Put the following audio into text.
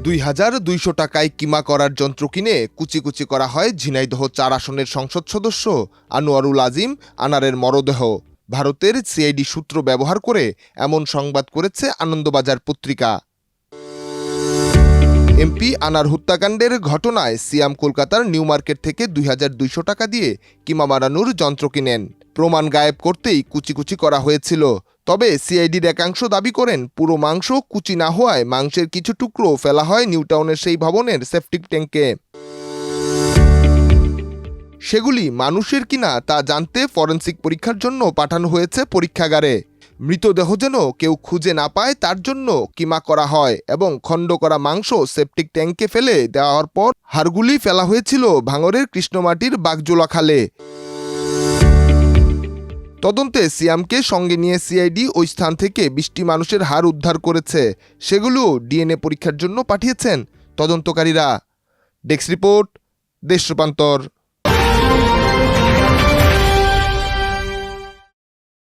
২,২০০ টাকায় কিমা করার যন্ত্র কিনে কুচি কুচি করা হয় ঝিনাইদহ ৪ আসনের সংসদ সদস্য আনোয়ারুল আজিম আনারের মরদেহ। ভারতের সিআইডি সূত্র ব্যবহার করে এমন সংবাদ করেছে আনন্দবাজার পত্রিকা। এমপি আনার হত্যাকাণ্ডের ঘটনায় সিয়াম কলকাতার নিউ মার্কেট থেকে ২,২০০ টাকা দিয়ে কিমা মারানোর যন্ত্র কিনেন। প্রমাণ গায়েব করতেই কুচি কুচি করা হয়েছিল। তবে সিআইডির একাংশ দাবি করেন পুরো মাংস কুচি না হওয়ায় মাংসের কিছু টুকরো ফেলা হয় নিউটাউনের সেই ভবনের সেপটিক ট্যাঙ্কে। সেগুলি মানুষের কিনা তা জানতে ফরেনসিক পরীক্ষার জন্য পাঠানো হয়েছে পরীক্ষাগারে। মৃতদেহ যেন কেউ খুঁজে না পায় তার জন্য কিমা করা হয় এবং খণ্ড করা মাংস সেপটিক ট্যাঙ্কে ফেলে দেওয়ার পর হাড়গুলি ফেলা হয়েছিল ভাঙড়ের কৃষ্ণমাটির বাগজোলা খালে। তদন্তে সিয়ামকে সঙ্গে নিয়ে সিআইডি ওই স্থান থেকে ২০টি মানুষের হাড় উদ্ধার করেছে। সেগুলো ডিএনএ পরীক্ষার জন্য পাঠিয়েছেন তদন্তকারীরা। ডেস্ক রিপোর্ট, দেশ রূপান্তর।